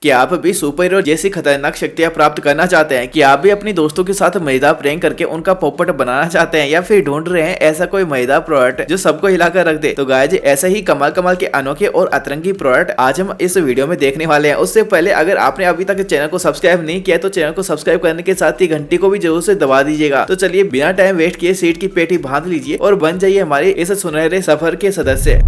कि आप भी सुपर हीरो जैसी खतरनाक शक्तियां प्राप्त करना चाहते हैं, कि आप भी अपनी दोस्तों के साथ मजेदार प्रैंक करके उनका पोपट बनाना चाहते हैं, या फिर ढूंढ रहे हैं ऐसा कोई मजेदार प्रोडक्ट जो सबको हिलाकर रख दे। तो गाइस ऐसा ही कमाल कमाल के अनोखे और अतरंगी प्रोडक्ट आज हम इस वीडियो में देखने वाले हैं। उससे पहले अगर आपने अभी तक चैनल को सब्सक्राइब नहीं किया तो चैनल को सब्सक्राइब करने के साथ ही घंटी को भी जरूर से दबा दीजिएगा। तो चलिए बिना टाइम वेस्ट किए सीट की पेटी बांध लीजिए और बन जाइए हमारे इस सुनहरे सफर के सदस्य।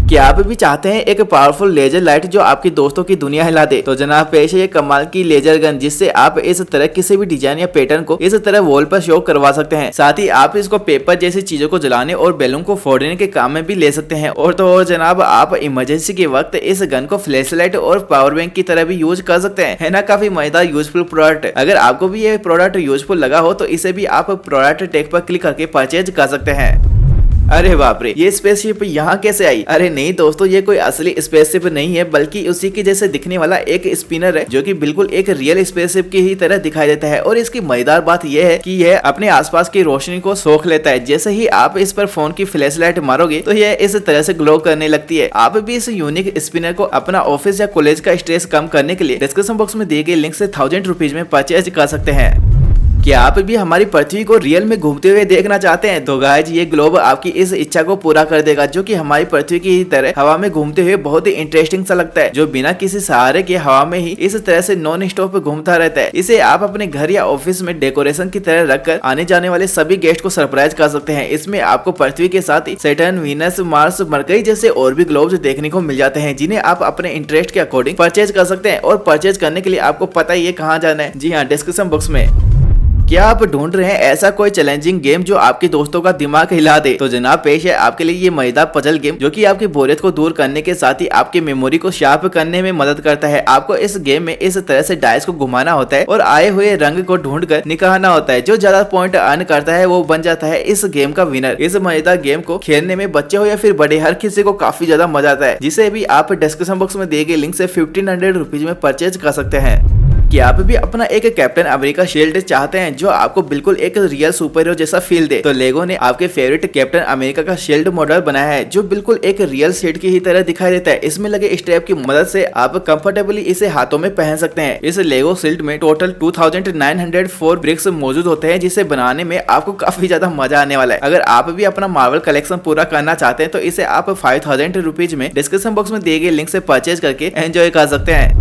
क्या आप भी चाहते हैं एक पावरफुल लेजर लाइट जो आपकी दोस्तों की दुनिया हिला दे? तो जनाब पेश है ये कमाल की लेजर गन, जिससे आप इस तरह किसी भी डिजाइन या पैटर्न को इस तरह वॉल पर शो करवा सकते हैं। साथ ही आप इसको पेपर जैसी चीजों को जलाने और बैलून को फोड़ने के काम में भी ले सकते हैं। और तो और जनाब आप इमरजेंसी के वक्त इस गन को फ्लैश लाइट और पावर बैंक की तरह भी यूज कर सकते हैं। है ना काफी मजेदार यूजफुल प्रोडक्ट। अगर आपको भी ये प्रोडक्ट यूजफुल लगा हो तो इसे भी आप प्रोडक्ट टैग पर क्लिक करके परचेज कर सकते हैं। अरे बाप रे, ये स्पेसशिप यहाँ कैसे आई? अरे नहीं दोस्तों, ये कोई असली स्पेसशिप नहीं है, बल्कि उसी के जैसे दिखने वाला एक स्पिनर है जो कि बिल्कुल एक रियल स्पेसशिप की ही तरह दिखाई देता है। और इसकी मजेदार बात यह है कि यह अपने आसपास की रोशनी को सोख लेता है। जैसे ही आप इस पर फोन की फ्लैश लाइट मारोगे तो यह इस तरह से ग्लो करने लगती है। आप भी इस यूनिक स्पिनर को अपना ऑफिस या कॉलेज का स्ट्रेस कम करने के लिए डिस्क्रिप्शन बॉक्स में दिए गए लिंक से 1000 रुपीज में परचेज कर सकते हैं। क्या आप भी हमारी पृथ्वी को रियल में घूमते हुए देखना चाहते हैं? तो गाइस ये ग्लोब आपकी इस इच्छा को पूरा कर देगा, जो कि हमारी पृथ्वी की तरह हवा में घूमते हुए बहुत ही इंटरेस्टिंग सा लगता है, जो बिना किसी सहारे के हवा में ही इस तरह से नॉन स्टॉप घूमता रहता है। इसे आप अपने घर या ऑफिस में डेकोरेशन की तरह रखकर आने जाने वाले सभी गेस्ट को सरप्राइज कर सकते हैं। इसमें आपको पृथ्वी के साथ ही सैटर्न, वीनस, मार्स, मरकरी जैसे और भी ग्लोब्स देखने को मिल जाते हैं, जिन्हें आप अपने इंटरेस्ट के अकॉर्डिंग परचेज कर सकते हैं। और परचेज करने के लिए आपको पता ही है कहाँ जाना है। जी हाँ, डिस्क्रिप्शन बॉक्स में। क्या आप ढूंढ रहे हैं ऐसा कोई चैलेंजिंग गेम जो आपके दोस्तों का दिमाग हिला दे? तो जनाब पेश है आपके लिए ये मजेदार पजल गेम, जो कि आपकी बोरियत को दूर करने के साथ ही आपकी मेमोरी को शार्प करने में मदद करता है। आपको इस गेम में इस तरह से डाइस को घुमाना होता है और आए हुए रंग को ढूंढकर निकालना होता है। जो ज्यादा पॉइंट अर्न करता है वो बन जाता है इस गेम का विनर। इस मजेदार गेम को खेलने में बच्चे हो या फिर बड़े, हर किसी को काफी ज्यादा मजा आता है, जिसे भी आप डिस्क्रिप्शन बॉक्स में दिए गए लिंक से 1500 रुपीज में परचेज कर सकते हैं। कि आप भी अपना एक कैप्टन अमेरिका शील्ड चाहते हैं जो आपको बिल्कुल एक रियल सुपर हीरो जैसा फील दे? तो लेगो ने आपके फेवरेट कैप्टन अमेरिका का शील्ड मॉडल बनाया है, जो बिल्कुल एक रियल शील्ड की ही तरह दिखाई देता है। इसमें लगे स्ट्रैप की मदद से आप कंफर्टेबली इसे हाथों में पहन सकते हैं। इस लेगो शील्ड में टोटल 2904 ब्रिक्स मौजूद होते हैं, जिसे बनाने में आपको काफी ज्यादा मजा आने वाला है। अगर आप भी अपना मार्वल कलेक्शन पूरा करना चाहते हैं तो इसे आप 5000 रुपीज में डिस्क्रिप्शन बॉक्स में दिए गए लिंक से परचेज करके एंजॉय कर सकते हैं।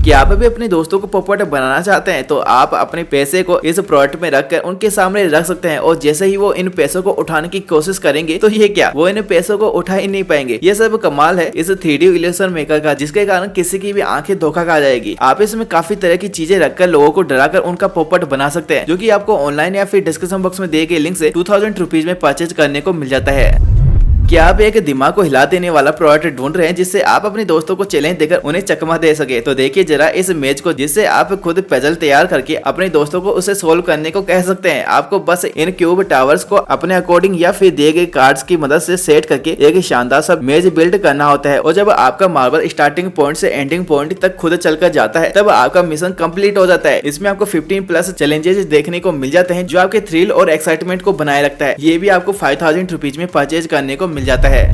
कि आप भी अपने दोस्तों को पोपट बनाना चाहते हैं तो आप अपने पैसे को इस प्रोडक्ट में रखकर उनके सामने रख सकते हैं, और जैसे ही वो इन पैसों को उठाने की कोशिश करेंगे तो ये क्या, वो इन पैसों को उठा ही नहीं पाएंगे। ये सब कमाल है इस 3D इल्यूशन मेकर का, जिसके कारण किसी की भी आंखें धोखा खा जाएगी। आप इसमें काफी तरह की चीजें रखकर लोगों को डराकर उनका पोपट बना सकते हैं, जो की आपको ऑनलाइन या फिर डिस्क्रिप्शन बॉक्स में दिए गए लिंक से 2000 रुपीज में परचेज करने को मिल जाता है। क्या आप एक दिमाग को हिला देने वाला प्रोडक्ट ढूंढ रहे हैं जिससे आप अपने दोस्तों को चैलेंज देकर उन्हें चकमा दे सके? तो देखिए जरा इस इमेज को, जिससे आप खुद पजल तैयार करके अपने दोस्तों को उसे सोल्व करने को कह सकते हैं। आपको बस इन क्यूब टावर्स को अपने अकॉर्डिंग या फिर दिए गए कार्ड्स की मदद से सेट करके एक शानदार सा मेज बिल्ड करना होता है। और जब आपका मार्बल स्टार्टिंग पॉइंट से एंडिंग पॉइंट तक खुद चलकर जाता है तब आपका मिशन कंप्लीट हो जाता है। इसमें आपको 15+ चैलेंजेस देखने को मिल जाते हैं, जो आपके थ्रिल और एक्साइटमेंट को बनाए रखता है। ये भी आपको 5000 रुपीज में परचेज करने को मिल जाता है।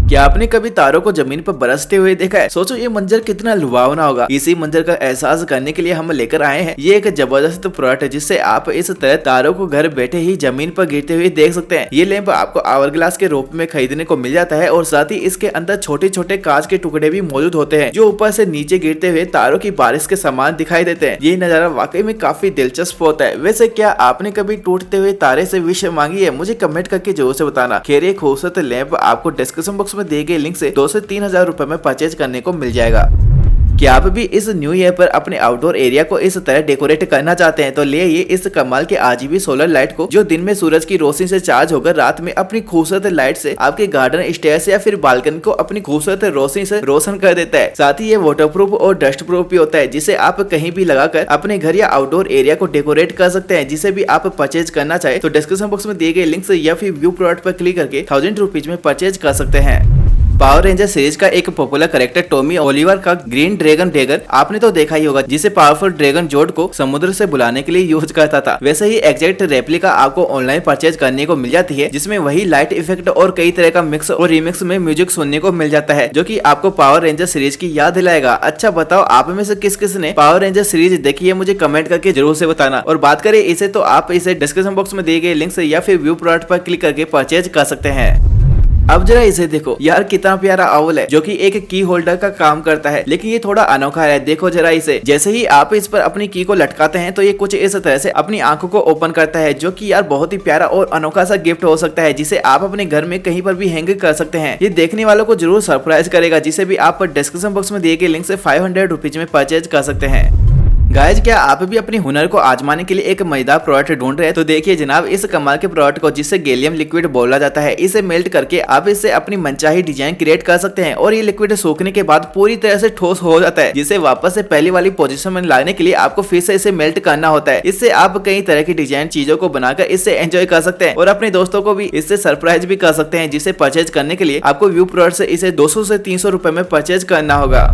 क्या आपने कभी तारों को जमीन पर बरसते हुए देखा है? सोचो ये मंजर कितना लुभावना होगा। इसी मंजर का एहसास करने के लिए हम लेकर आए हैं ये एक जबरदस्त प्रोडक्ट है, जिससे आप इस तरह तारों को घर बैठे ही जमीन पर गिरते हुए देख सकते हैं। ये लैंप आपको आवर ग्लास के रूप में खरीदने को मिल जाता है, और साथ ही इसके अंदर छोटे छोटे कांच के टुकड़े भी मौजूद होते हैं, जो ऊपर से नीचे गिरते हुए तारों की बारिश के समान दिखाई देते हैं। ये नजारा वाकई में काफी दिलचस्प होता है। वैसे क्या आपने कभी टूटते हुए तारे से विश मांगी है? मुझे कमेंट करके जरूर से बताना। खैर ये खूबसूरत लैंप आपको डिस्क्रिप्शन बॉक्स में दिए गए लिंक से 2 से 3000 रुपए में परचेज करने को मिल जाएगा। कि आप भी इस न्यू ईयर पर अपने आउटडोर एरिया को इस तरह डेकोरेट करना चाहते हैं तो ले ये इस कमाल के RGB सोलर लाइट को, जो दिन में सूरज की रोशनी से चार्ज होकर रात में अपनी खूबसूरत लाइट से आपके गार्डन, स्टेयर्स या फिर बालकनी को अपनी खूबसूरत रोशनी से रोशन कर देता है। साथ ही ये वाटरप्रूफ और डस्ट प्रूफ भी होता है, जिसे आप कहीं भी लगाकर अपने घर या आउटडोर एरिया को डेकोरेट कर सकते हैं। जिसे भी आप परचेज करना चाहे तो डिस्क्रिप्शन बॉक्स में दिए गए लिंक से या फिर व्यू प्रोडक्ट पर क्लिक करके 1000 रुपीज में परचेज कर सकते हैं। पावर रेंजर सीरीज का एक पॉपुलर कैरेक्टर टॉमी ओलिवर का ग्रीन ड्रैगन डेगर आपने तो देखा ही होगा, जिसे पावरफुल ड्रैगन जोड को समुद्र से बुलाने के लिए यूज करता था। वैसे ही एग्जैक्ट रेप्लिका आपको ऑनलाइन परचेज करने को मिल जाती है, जिसमें वही लाइट इफेक्ट और कई तरह का मिक्स और रिमिक्स में म्यूजिक सुनने को मिल जाता है, जो कि आपको पावर रेंजर सीरीज की याद दिलाएगा। अच्छा बताओ, आप में से किस किस ने पावर रेंजर सीरीज देखी है? मुझे कमेंट करके जरूर से बताना। और बात करें इसे, तो आप इसे डिस्क्रिप्शन बॉक्स में दिए गए लिंक से या फिर व्यू प्रोडक्ट पर क्लिक करके परचेज कर सकते हैं। अब जरा इसे देखो यार, कितना प्यारा आउल है जो कि एक की होल्डर का काम करता है, लेकिन ये थोड़ा अनोखा है। देखो जरा इसे, जैसे ही आप इस पर अपनी की को लटकाते हैं तो ये कुछ इस तरह से अपनी आंखों को ओपन करता है, जो कि यार बहुत ही प्यारा और अनोखा सा गिफ्ट हो सकता है, जिसे आप अपने घर में कहीं पर भी हैंग कर सकते हैं। ये देखने वालों को जरूर सरप्राइज करेगा, जिसे भी आप डिस्क्रिप्शन बॉक्स में दिए गए लिंक से 500 रुपीज में परचेज कर सकते हैं। गाइज, क्या आप भी अपनी हुनर को आजमाने के लिए एक मजेदार प्रोडक्ट ढूंढ रहे हैं? तो देखिए जनाब, इस कमाल के प्रोडक्ट को, जिसे गैलियम लिक्विड बोला जाता है, इसे मेल्ट करके आप इससे अपनी मनचाही डिजाइन क्रिएट कर सकते हैं। और ये लिक्विड सूखने के बाद पूरी तरह से ठोस हो जाता है, जिसे वापस से पहली वाली पोजीशन में लाने के लिए आपको फिर से इसे मेल्ट करना होता है। इससे आप कई तरह की डिजाइन चीजों को बनाकर इससे एंजॉय कर सकते हैं और अपने दोस्तों को भी इससे सरप्राइज भी कर सकते हैं, जिसे परचेज करने के लिए आपको व्यू प्रोडक्ट से इसे 200 से 300 रुपए में परचेज करना होगा।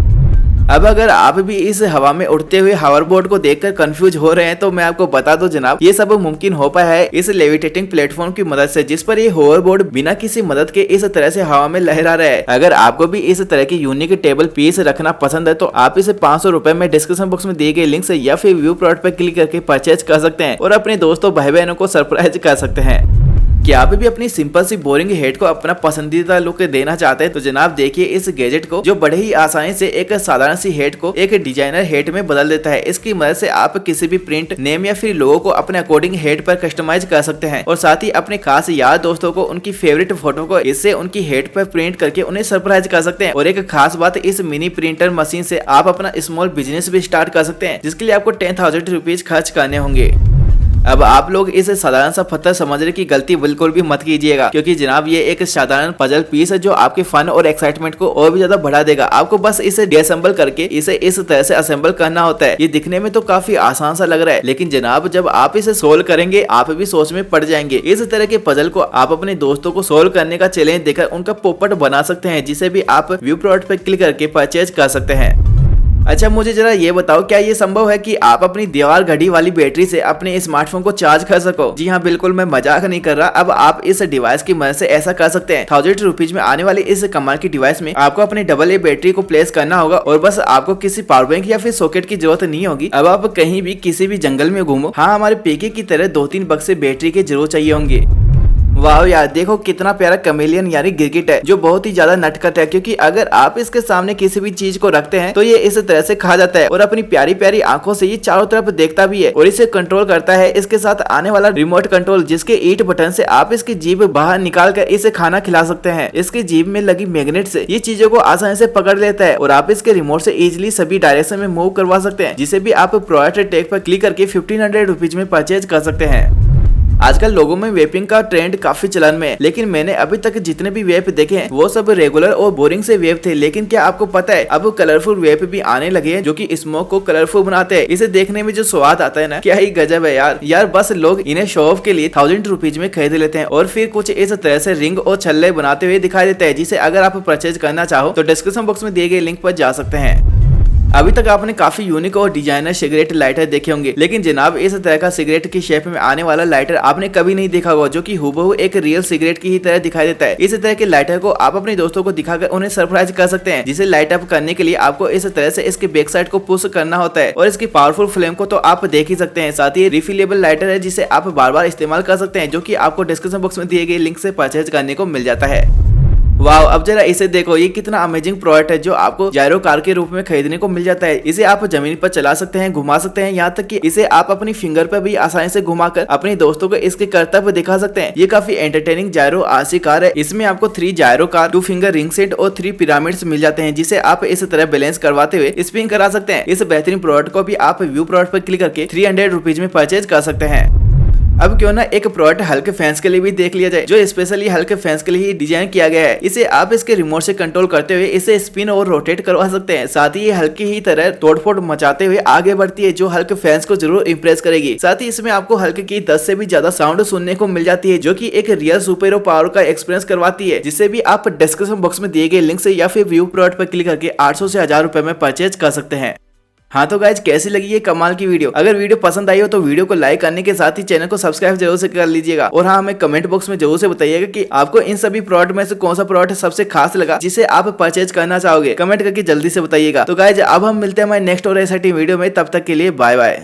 अब अगर आप भी इस हवा में उड़ते हुए हावरबोर्ड को देखकर कंफ्यूज हो रहे हैं, तो मैं आपको बता दूं जनाब, ये सब मुमकिन हो पाया है इस लेविटेटिंग प्लेटफॉर्म की मदद से, जिस पर ये होवरबोर्ड बिना किसी मदद के इस तरह से हवा में लहरा रहा है। अगर आपको भी इस तरह की यूनिक टेबल पीस रखना पसंद है, तो आप इसे 500 रुपए में डिस्क्रिप्शन बॉक्स में दिए गए लिंक से या फिर व्यू प्रोडक्ट पर क्लिक करके परचेज कर सकते हैं और अपने दोस्तों भाई बहनों को सरप्राइज कर सकते हैं। क्या आप भी अपनी सिंपल सी बोरिंग हेड को अपना पसंदीदा लुक देना चाहते हैं? तो जनाब देखिए इस गैजेट को, जो बड़े ही आसानी से एक साधारण सी हेड को एक डिजाइनर हेड में बदल देता है। इसकी मदद से आप किसी भी प्रिंट, नेम या फिर लोगो को अपने अकॉर्डिंग हेड पर कस्टमाइज कर सकते हैं और साथ ही अपने खास यार दोस्तों को उनकी फेवरेट फोटो को इससे उनकी हेड पर प्रिंट करके उन्हें सरप्राइज कर सकते हैं। और एक खास बात, इस मिनी प्रिंटर मशीन से आप अपना स्मॉल बिजनेस भी स्टार्ट कर सकते हैं, जिसके लिए आपको 10,000 रुपीज खर्च करने होंगे। अब आप लोग इसे साधारण सा पत्थर समझने की गलती बिल्कुल भी मत कीजिएगा, क्योंकि जनाब ये एक साधारण पजल पीस है जो आपके फन और एक्साइटमेंट को और भी ज्यादा बढ़ा देगा। आपको बस इसे डिअसेंबल करके इसे इस तरह से असेंबल करना होता है। ये दिखने में तो काफी आसान सा लग रहा है, लेकिन जनाब जब आप इसे सोल्व करेंगे आप भी सोच में पड़ जाएंगे। इस तरह के पजल को आप अपने दोस्तों को सोल्व करने का चैलेंज देकर उनका पोपट बना सकते हैं, जिसे भी आप व्यू प्रोडक्ट पर क्लिक करके परचेज कर सकते हैं। अच्छा मुझे जरा ये बताओ, क्या ये संभव है कि आप अपनी दीवार घड़ी वाली बैटरी से अपने स्मार्टफोन को चार्ज कर सको? जी हाँ, बिल्कुल मैं मजाक नहीं कर रहा। अब आप इस डिवाइस की मदद से ऐसा कर सकते हैं। 1000 रुपीज में आने वाली इस कमाल की डिवाइस में आपको अपनी डबल ए बैटरी को प्लेस करना होगा और बस आपको किसी पावर बैंक या फिर सॉकेट की जरूरत नहीं होगी। अब आप कहीं भी किसी भी जंगल में घूमो, हाँ हमारे पीके की तरह 2-3 बक्से बैटरी के जरूर चाहिए होंगे। वाह यार, देखो कितना प्यारा कमेलियन यानी गिरगिट है, जो बहुत ही ज्यादा नटखट है, क्योंकि अगर आप इसके सामने किसी भी चीज को रखते हैं तो ये इस तरह से खा जाता है और अपनी प्यारी प्यारी आंखों से ये चारों तरफ देखता भी है और इसे कंट्रोल करता है। इसके साथ आने वाला रिमोट कंट्रोल, जिसके ईट बटन से आप इसकी जीभ बाहर निकाल कर इसे खाना खिला सकते हैं। इसकी जीभ में लगी मैग्नेट से ये चीजों को आसानी से पकड़ लेता है और आप इसके रिमोट से इजिली सभी डायरेक्शन में मूव करवा सकते हैं, जिसे भी आप प्रोडक्ट टैग पर क्लिक करके 1500 रुपीज में परचेज कर सकते हैं। आजकल लोगों में वेपिंग का ट्रेंड काफी चलन में है, लेकिन मैंने अभी तक जितने भी वेप देखे हैं वो सब रेगुलर और बोरिंग से वेप थे। लेकिन क्या आपको पता है अब कलरफुल वेप भी आने लगे हैं, जो कि स्मोक को कलरफुल बनाते हैं। इसे देखने में जो स्वाद आता है ना, क्या ही गजब है यार। बस लोग इन्हें शो ऑफ के लिए 1000 रुपीज में खरीद लेते हैं और फिर कुछ इस तरह से रिंग और छल्ले बनाते हुए दिखाई देते हैं, जिसे अगर आप परचेज करना चाहो तो डिस्क्रिप्शन बॉक्स में दिए गए लिंक पर जा सकते हैं। अभी तक आपने काफी यूनिक और डिजाइनर सिगरेट लाइटर देखे होंगे, लेकिन जनाब इस तरह का सिगरेट की शेप में आने वाला लाइटर आपने कभी नहीं देखा होगा, जो कि हूबहू एक रियल सिगरेट की ही तरह दिखाई देता है। इस तरह के लाइटर को आप अपने दोस्तों को दिखाकर उन्हें सरप्राइज कर सकते हैं, जिसे लाइट अप करने के लिए आपको इस तरह से इसके बैक साइड को पुश करना होता है और इसकी पावरफुल फ्लेम को तो आप देख ही सकते हैं। साथ ही रिफिलेबल लाइटर है, जिसे आप बार बार इस्तेमाल कर सकते हैं, जो कि आपको डिस्क्रिप्शन बॉक्स में दिए गए लिंक से परचेज करने को मिल जाता है। वाह, अब जरा इसे देखो, ये कितना अमेजिंग प्रोडक्ट है जो आपको जायरो कार के रूप में खरीदने को मिल जाता है। इसे आप जमीन पर चला सकते हैं, घुमा सकते हैं, यहाँ तक कि इसे आप अपनी फिंगर पर भी आसानी से घुमाकर अपने दोस्तों को इसके करतब दिखा सकते हैं। ये काफी एंटरटेनिंग जायरो आरसी कार है। इसमें आपको 3 जायरो कार, 2 फिंगर रिंग सेट और 3 पिरामिड्स मिल जाते हैं, जिसे आप इस तरह बैलेंस करवाते हुए स्पिन करा सकते हैं। इस बेहतरीन प्रोडक्ट को भी आप व्यू प्रोडक्ट पर क्लिक करके 300 रुपीज में परचेज कर सकते हैं। अब क्यों ना एक प्रोडक्ट हल्के फैंस के लिए भी देख लिया जाए, जो स्पेशली हल्के फैंस के लिए ही डिजाइन किया गया है। इसे आप इसके रिमोट से कंट्रोल करते हुए इसे स्पिन और रोटेट करवा सकते हैं। साथ ही ये हल्की ही तरह तोड़फोड़ मचाते हुए आगे बढ़ती है, जो हल्के फैंस को जरूर इंप्रेस करेगी। साथ ही इसमें आपको हल्के की 10 से भी ज्यादा साउंड सुनने को मिल जाती है, जो कि एक रियल सुपर हीरो पावर का एक्सपीरियंस करवाती है, जिसे भी आप डिस्क्रिप्शन बॉक्स में दिए गए लिंक से या फिर व्यू प्रोडक्ट पर क्लिक करके 800 से 1000 रुपए में परचेज कर सकते हैं। हाँ तो गाइज, कैसी लगी ये कमाल की वीडियो? अगर वीडियो पसंद आई हो तो वीडियो को लाइक करने के साथ ही चैनल को सब्सक्राइब जरूर से कर लीजिएगा। और हाँ, हमें कमेंट बॉक्स में जरूर से बताइएगा कि आपको इन सभी प्रोडक्ट में से कौन सा प्रोडक्ट सबसे खास लगा, जिसे आप परचेज करना चाहोगे। कमेंट करके जल्दी से बताइएगा। तो गाइज, अब हम मिलते हैं हमारे नेक्स्ट और एसआईटी वीडियो में। तब तक के लिए बाय बाय।